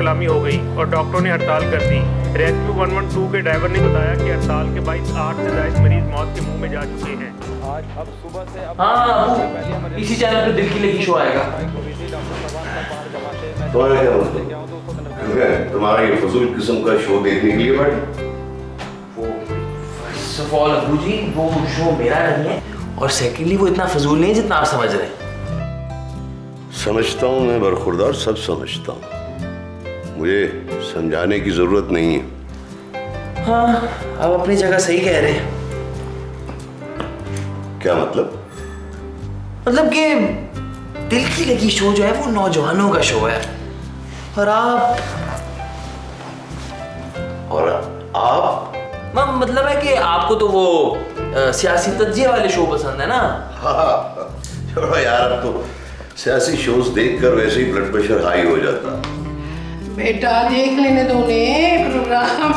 गुलामी हो गई और डॉक्टरों ने हड़ताल कर दी। रेस्क्यू 112 के ड्राइवर ने बताया कि हड़ताल के बाईस 8 से ज्यादा मरीज मौत के मुंह में जा चुके हैं। आज अब सुबह से हाँ, इसी चैनल पे दिल की लगी शो आएगा। तुम्हारा क्या मतलब है? तुम्हारा ये फजूल किस्म का शो देखने के लिए बैठे? फर्स्ट ऑफ ऑल अबू जी, वो शो मेरा नहीं है, और सेकेंडली वो इतना फजूल नहीं है जितना आप समझ रहे हैं। समझता हूँ मैं बरखुरदार, सब समझता हूँ, मुझे समझाने की जरूरत नहीं है। हाँ, आप अपनी जगह सही कह रहे हैं। क्या मतलब? मतलब कि दिल की लगी शो जो है वो नौजवानों का शो है, और आप मतलब है कि आपको तो वो सियासी तज्जिए वाले शो पसंद है ना? हाँ, छोड़ो यार, अब तो सियासी शोज देखकर वैसे ही ब्लड प्रेशर हाई हो जाता। बेटा देख लेने दो उन्हें प्रोग्राम,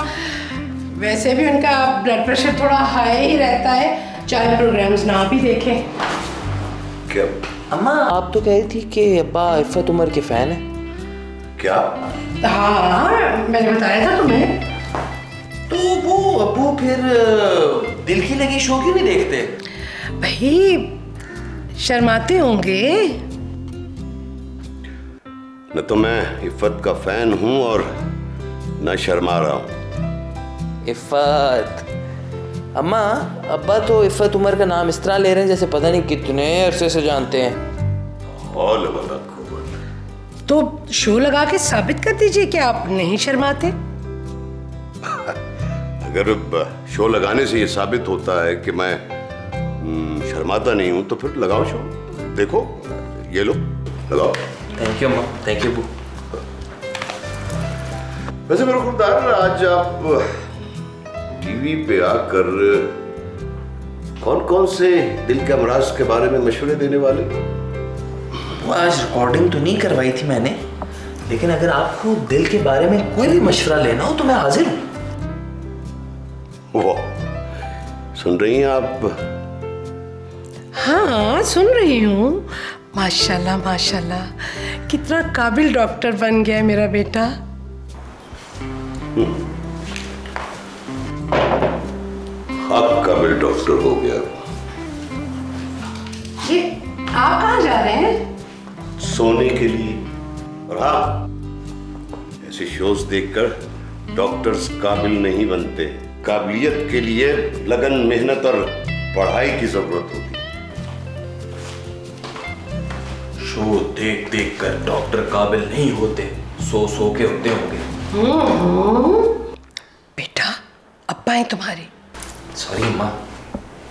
वैसे भी उनका ब्लड प्रेशर थोड़ा हाई ही रहता है, चाहे प्रोग्राम्स ना भी देखें। क्या अम्मा, आप तो कह रही थी कि अब्बा इफ़त उमर के फैन है। क्या? हाँ, मैंने बताया था तुम्हें। तो वो अब्बू फिर दिल की लगी शो क्यों नहीं देखते? भाई शर्माते होंगे। न तो मैं इफ़त का फैन हूं और न शर्मा रहा हूं। इफ़त, अम्मा अब्बा तो इफ़त उमर का नाम इस तरह ले रहे हैं जैसे पता नहीं कितने अरसे से जानते हैं। हौल वला कुव्वत। तो शो लगा के साबित कर दीजिए कि आप नहीं शर्माते। अगर शो लगाने से ये साबित होता है कि मैं शर्माता नहीं हूं तो फिर लगाओ शो, देखो, ये लो, लगाओ। थैंक यू अम्मा, थैंक यू अब्बू। वैसे मेरे खुदार, आज आप टीवी पे आकर कौन कौन से दिल के अमराज के बारे में मशवरे देने वाले? वो आज रिकॉर्डिंग तो नहीं करवाई थी मैंने, लेकिन अगर आपको दिल के बारे में कोई भी मशवरा लेना हो तो मैं हाजिर हूँ। वाह, सुन रही हैं आप? हाँ, सुन रही हूँ। माशाल्लाह माशाल्लाह, कितना काबिल डॉक्टर बन गया है मेरा बेटा। आप काबिल डॉक्टर हो गया। ये आप कहाँ जा रहे हैं? सोने के लिए। और हाँ, ऐसे शोज देखकर डॉक्टर्स काबिल नहीं बनते, काबिलियत के लिए लगन, मेहनत और पढ़ाई की जरूरत होती है। शो देख देख कर डॉक्टर काबिल नहीं होते, सो सो के होते होंगे। बेटा अब्बा है तुम्हारे। सॉरी अम्मा,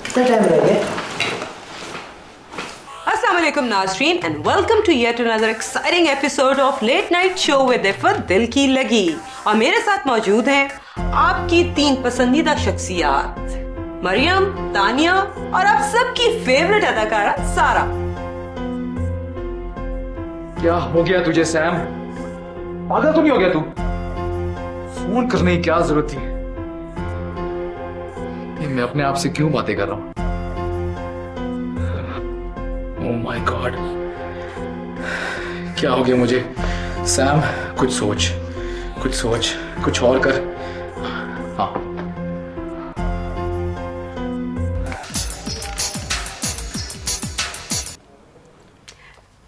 कितना टाइम रह गया? Assalamualaikum नाज़रीन and welcome to yet another exciting episode of Late Night Show with Iffat दिल की लगी। और मेरे साथ मौजूद हैं आपकी 3 पसंदीदा शख्सियात, मरियम, तानिया और आप सबकी फेवरेट अदाकारा सारा। क्या हो गया तुझे सैम? पागल तो नहीं हो गया तू? फोन करने की क्या जरूरत थी? मैं अपने आप से क्यों बातें कर रहा हूं? ओह माय गॉड, क्या हो गया मुझे? सैम, कुछ सोच, कुछ और कर। हाँ,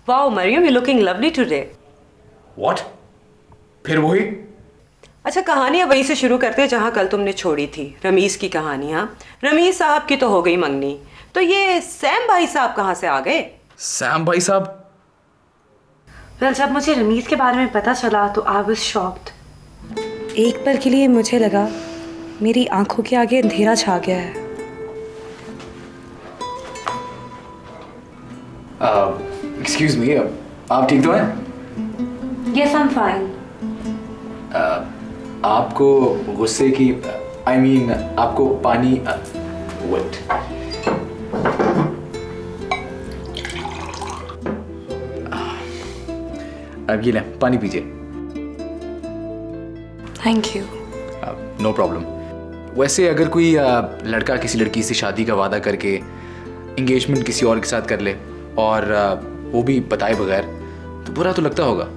wow Mariam, you're looking lovely today। What? फिर वही? अच्छा, कहानियां वहीं से शुरू करते हैं जहां कल तुमने छोड़ी थी, रमीज की कहानी। हाँ, रमीज साहब की तो हो गई मंगनी, तो ये सैम भाई साहब कहाँ से आ गए? सैम भाई साहब? वेल, जब मुझे रमीज के बारे में पता चला तो आई वाज शॉक्ड। एक पल के लिए मुझे लगा मेरी आंखों के आगे अंधेरा छा गया है। एक्सक्यूज मी, आप ठीक तो हैं? Yes, I am fine. आपको गुस्से की, I mean, आपको पानी, what? अब ये लें, पानी पीजिए। Thank you. No problem. वैसे अगर कोई लड़का किसी लड़की से शादी का वादा करके इंगेजमेंट किसी और के साथ कर ले और वो भी बताए बगैर, तो बुरा तो लगता होगा।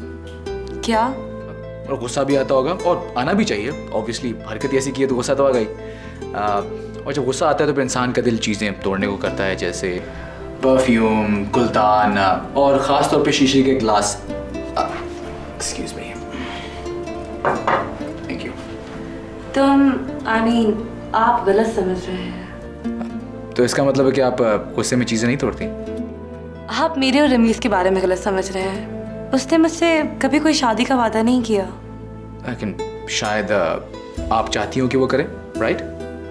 क्या? और गुस्सा भी आता होगा, और आना भी चाहिए ऑब्वियसली, हरकत ऐसी की है तो गुस्सा तो आ गई। और जब गुस्सा आता है तो फिर इंसान का दिल चीज़ें तोड़ने को करता है, जैसे परफ्यूम, गुलदान और ख़ास तौर पे शीशे के glass. Excuse me, thank you. आप गलत समझ रहे हैं। तो इसका मतलब है कि आप गुस्से में चीज़ें नहीं तोड़ती? आप मेरे और रमीज के बारे में गलत समझ रहे हैं। उसने मुझसे कभी कोई शादी का वादा नहीं किया। लेकिन शायद आप चाहती हो कि वो करे, राइट?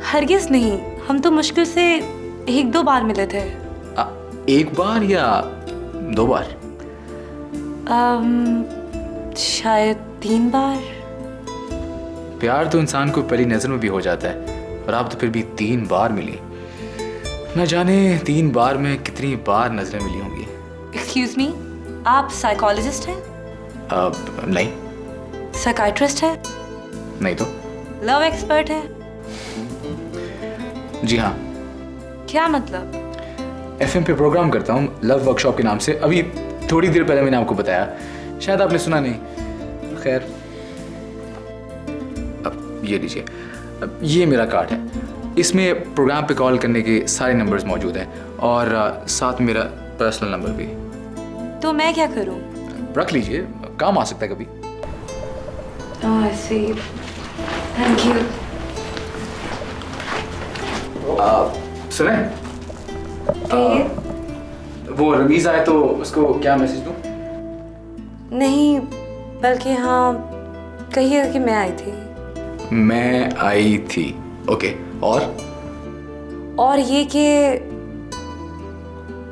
हरगिज नहीं, हम तो मुश्किल से 1-2 बार मिले थे। एक बार या 2 बार? शायद 3 बार। प्यार तो इंसान को पहली नज़र में भी हो जाता है, और आप तो फिर भी 3 बार मिली। न जाने 3 बार में कितनी बार नजरें मिली होंगी। एक्सक्यूज मी, आप साइकोलॉजिस्ट हैं? नहीं। साइकाइट्रिस्ट हैं? नहीं तो। लव एक्सपर्ट हैं? जी हाँ। क्या मतलब? FM पे प्रोग्राम करता हूँ लव वर्कशॉप के नाम से। अभी थोड़ी देर पहले मैंने आपको बताया, शायद आपने सुना नहीं। खैर, अब ये लीजिए, अब ये मेरा कार्ड है। इसमें प्रोग्राम पे कॉल करने के सारे नंबर्स मौजूद हैं, और साथ मेरा पर्सनल नंबर भी। तो मैं क्या करूं? रख लीजिए, काम आ सकता है कभी। I see. Thank you. सुने, वो रमीज आए तो उसको क्या मैसेज दूं? नहीं, बल्कि हाँ, कहिए कि मैं आई थी। मैं आई थी, ओके। और ये कि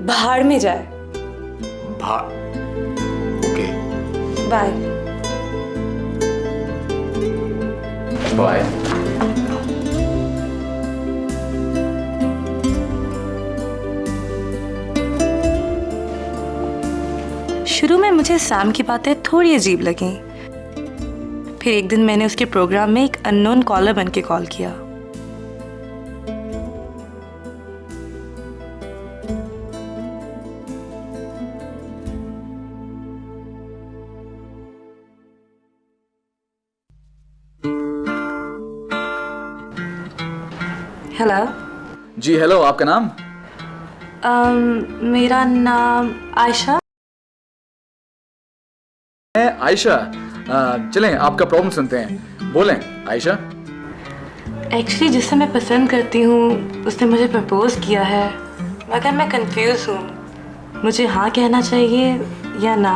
बाहर में जाए। Okay, bye. बाय। शुरू में मुझे सैम की बातें थोड़ी अजीब लगीं। फिर एक दिन मैंने उसके प्रोग्राम में एक अननोन कॉलर बन के कॉल किया। हेलो। जी हेलो, आपका नाम? मेरा नाम आयशा। आयशा, चलें आपका प्रॉब्लम सुनते हैं। बोलें आयशा। एक्चुअली जिसे मैं पसंद करती हूँ उसने मुझे प्रपोज किया है, मगर मैं कंफ्यूज हूँ। मुझे हाँ कहना चाहिए या ना?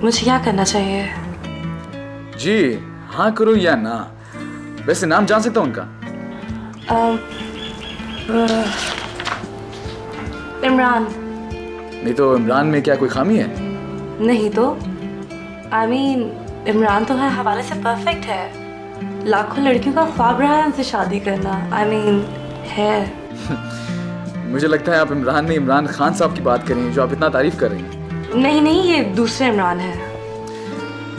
मुझे क्या करना चाहिए? जी हाँ करो या ना? वैसे नाम जान सकता हूँ उनका? इमरान। नहीं तो इमरान में क्या कोई खामी है? नहीं तो I mean, इमरान तो हर हवाले से परफेक्ट है। लाखों लड़कियों का ख्वाब रहा है उनसे शादी करना। I mean, है। मुझे लगता है आप इमरान नहीं, इमरान खान साहब की बात कर रही हैं जो आप इतना तारीफ कर रही हैं। नहीं नहीं, ये दूसरे इमरान है।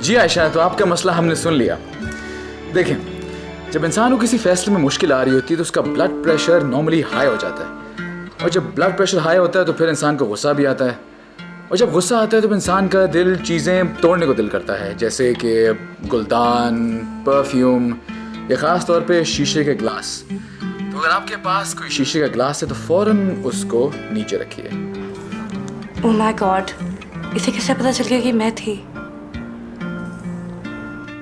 जी आयशा, तो आपका मसला हमने सुन लिया। देखें, जब इंसान को किसी फैसले में मुश्किल आ रही होती है तो उसका ब्लड प्रेशर नॉर्मली हाई हो जाता है, और जब ब्लड प्रेशर हाई होता है तो फिर इंसान को गुस्सा भी आता है, और जब गुस्सा आता है तो इंसान का दिल चीज़ें तोड़ने को दिल करता है, जैसे कि गुलदान, परफ्यूम या ख़ास तौर पे शीशे के ग्लास। तो अगर आपके पास कोई शीशे का ग्लास है तो फ़ौरन उसको नीचे रखिए। ओह माय गॉड, इसे कैसे पता चल गया कि मैं थी?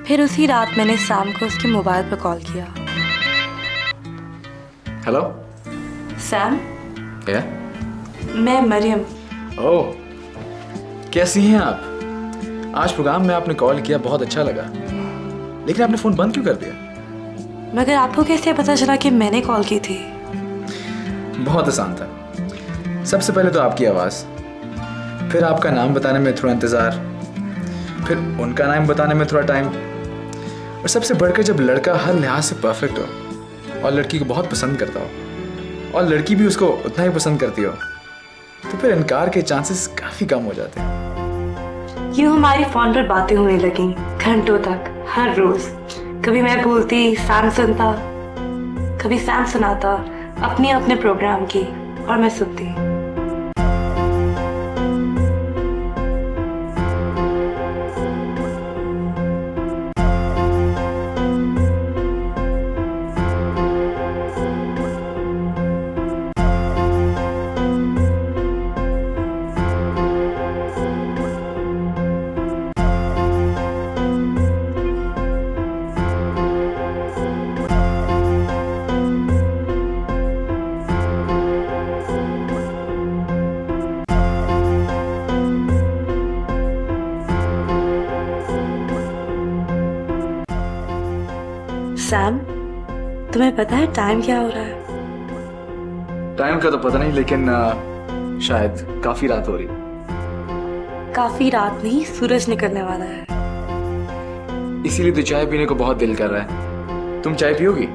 फिर उसी रात मैंने सैम को उसके मोबाइल पर कॉल किया। हेलो सैम, क्या? मैं मरियम। ओह, कैसी हैं आप? आज प्रोग्राम में आपने कॉल किया, बहुत अच्छा लगा, लेकिन आपने फ़ोन बंद क्यों कर दिया? मगर आपको कैसे पता चला कि मैंने कॉल की थी? बहुत आसान था। सबसे पहले तो आपकी आवाज़, फिर आपका नाम बताने में थोड़ा इंतज़ार, फिर उनका नाम बताने में थोड़ा टाइम, और सबसे बढ़कर जब लड़का हर लिहाज से परफेक्ट हो और लड़की को बहुत पसंद करता हो और लड़की भी उसको उतना ही पसंद करती हो, तो फिर इनकार के चांसेस काफ़ी कम हो जाते हैं। यूँ हमारी फोन पर बातें होने लगी घंटों तक, हर रोज। कभी मैं बोलती, सैम सुनता, कभी सैम सुनाता अपने प्रोग्राम की, और मैं सुनती। सैम, तुम्हें पता है टाइम क्या हो रहा है? टाइम का तो पता नहीं, लेकिन शायद काफी रात हो रही। काफी रात नहीं, सूरज निकलने वाला है। इसीलिए तो चाय पीने को बहुत दिल कर रहा है। तुम चाय पियोगी?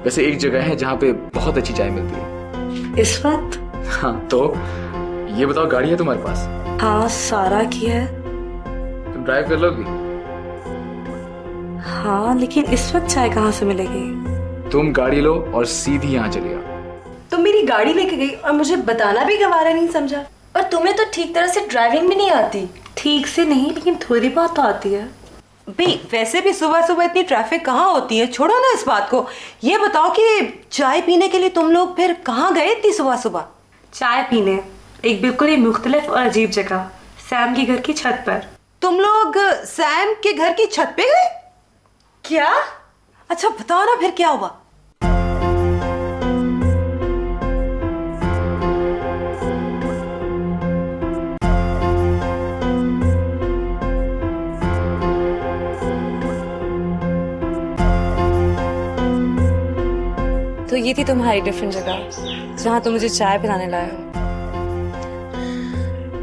वैसे एक जगह है जहाँ पे बहुत अच्छी चाय मिलती है। इस वक्त? हाँ, तो ये बताओ, गाड़ी है तुम्हारे पास? हाँ, सारा की है। तुम ड्राइव कर लोगी? हाँ, लेकिन इस वक्त चाय कहाँ से मिलेगी? तुम गाड़ी लो और सीधी यहाँ चले आओ। तुम मेरी गाड़ी लेके गई और मुझे बताना भी गवारा नहीं समझा। और तुम्हें तो ठीक तरह से ड्राइविंग भी नहीं आती। ठीक से नहीं, लेकिन थोड़ी बहुत तो आती है। भाई वैसे भी सुबह सुबह इतनी ट्रैफिक कहाँ होती है, छोड़ो ना इस बात को। ये बताओ कि चाय पीने के लिए तुम लोग फिर कहाँ गए इतनी सुबह सुबह? चाय पीने एक बिल्कुल ही मुख्तलिफ और अजीब जगह, सैम के घर की छत पर। तुम लोग सैम के घर की छत पे गए? क्या? अच्छा बताओ ना फिर क्या हुआ? तो ये थी तुम्हारी डिफरेंट जगह जहाँ तुम मुझे चाय पिलाने लाए हो।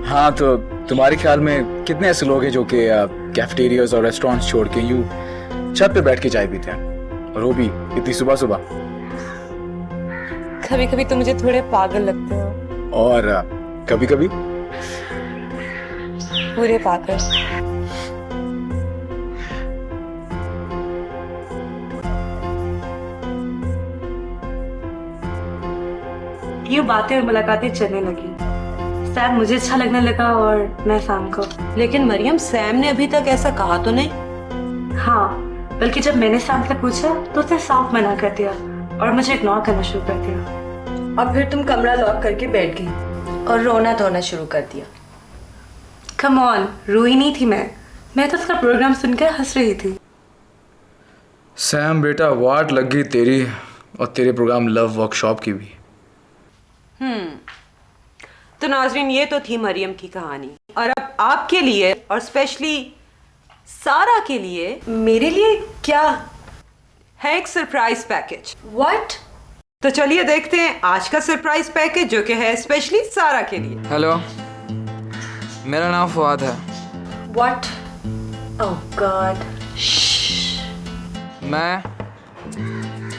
हाँ, तो तुम्हारे ख्याल में कितने ऐसे लोग हैं जो कि कैफेटेरियाज और रेस्टोरेंट्स छोड़ के यूं छत पे बैठ के चाय पीते हैं, और वो भी इतनी सुबह सुबह? कभी कभी तुम मुझे थोड़े पागल लगते हो। और कभी कभी पूरे पागल। ये बातें और मुलाकातें चलने लगी। सैम मुझे अच्छा लगने लगा और मैं सैम को। लेकिन मरियम, सैम ने अभी तक ऐसा कहा तो नहीं? हाँ, बल्कि जब मैंने सैम से पूछा तो उसने साफ मना कर दिया और मुझे इग्नोर करना शुरू कर दिया। और फिर तुम कमरा लॉक करके बैठ गई और रोना धोना शुरू कर दिया। कम ऑन, रोई नहीं थी मैं तो उसका प्रोग्राम सुनकर हंस रही थी। सैम बेटा, वाट लग गई तेरी और तेरे प्रोग्राम लव वर्कशॉप की भी। तो नाज़रीन, ये तो थी मरियम की कहानी, और अब आपके लिए और स्पेशली सारा के लिए, मेरे लिए क्या है एक सरप्राइज पैकेज। व्हाट? तो चलिए देखते हैं आज का सरप्राइज पैकेज, जो कि है स्पेशली सारा के लिए। हेलो, मेरा नाम फवाद है। व्हाट? Oh God. मैं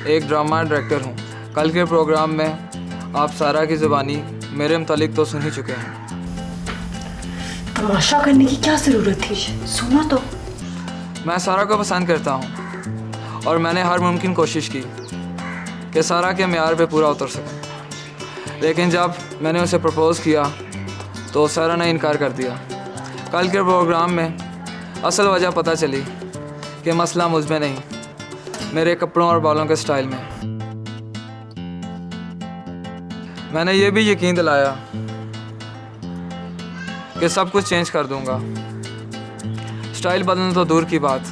एक ड्रामा डायरेक्टर हूँ। कल के प्रोग्राम में आप सारा की ज़ुबानी मेरे मुतालिक तो सुन ही चुके हैं। तमाशा करने की क्या ज़रूरत थी? सुनो तो। मैं सारा को पसंद करता हूँ और मैंने हर मुमकिन कोशिश की कि सारा के म्यार पे पूरा उतर सकूँ, लेकिन जब मैंने उसे प्रपोज़ किया तो सारा ने इनकार कर दिया। कल के प्रोग्राम में असल वजह पता चली कि मसला मुझ में नहीं, मेरे कपड़ों और बालों के स्टाइल में। मैंने ये भी यकीन दिलाया कि सब कुछ चेंज कर दूंगा। स्टाइल बदलना तो दूर की बात,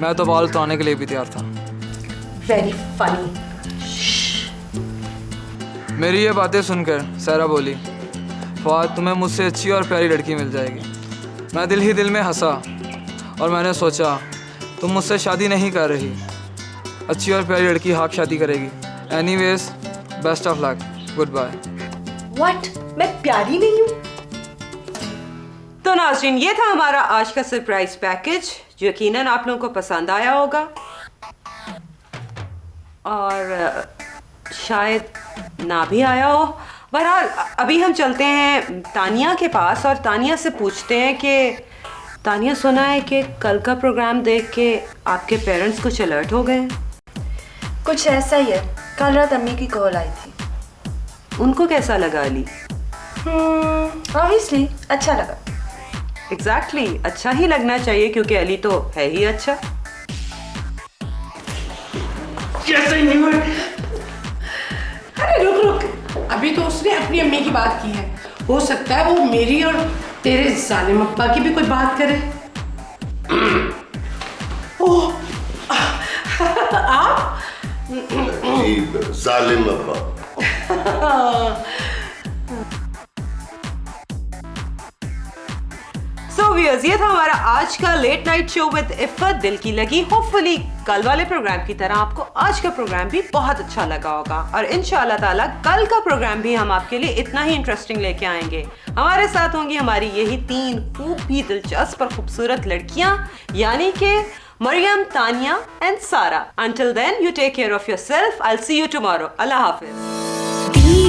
मैं तो बाल उतारने के लिए भी तैयार था। Very funny. मेरी ये बातें सुनकर सारा बोली, फवाद तुम्हें मुझसे अच्छी और प्यारी लड़की मिल जाएगी। मैं दिल ही दिल में हंसा और मैंने सोचा तुम मुझसे शादी नहीं कर रही, अच्छी और प्यारी लड़की हाक शादी करेगी। Anyways, best of luck, good bye. What? मैं प्यारी नहीं हूँ? तो नाज़रीन, ये था हमारा आज का सरप्राइज पैकेज, जो यकीनन आप लोगों को पसंद आया होगा और शायद ना भी आया हो। बहरहाल अभी हम चलते हैं तानिया के पास और तानिया से पूछते हैं कि तानिया, सुना है कि कल का प्रोग्राम देख के आपके पेरेंट्स कुछ अलर्ट हो गए हैं? कुछ ऐसा ही है। कल रात अम्मी की कॉल आई थी। उनको कैसा लगा अली? ऑब्वियसली अच्छा लगा। एग्जैक्टली, अच्छा ही लगना चाहिए क्योंकि अली तो है ही अच्छा। कैसे नहीं हुए? अरे रुक रुक, अभी तो उसने अपनी अम्मी की बात की है, हो सकता है वो मेरी और तेरे जालिम अब्बा की भी कोई बात करे। ओह, आप? जी, जालिम अब्बा। सो व्यूअर्स, ये था हमारा आज का late night show with Iffat दिल की लगी। होपफुली कल वाले प्रोग्राम की तरह आपको आज का प्रोग्राम भी बहुत अच्छा लगा होगा और इंशाल्लाह ताला कल का प्रोग्राम भी हम आपके लिए इतना ही इंटरेस्टिंग लेके आएंगे। हमारे साथ होंगी हमारी यही 3 खूब भी दिलचस्प और खूबसूरत लड़कियां, यानी कि मरियम, तानिया एंड सारा। Until then, you take care of yourself. I'll see you tomorrow. Allah Hafiz.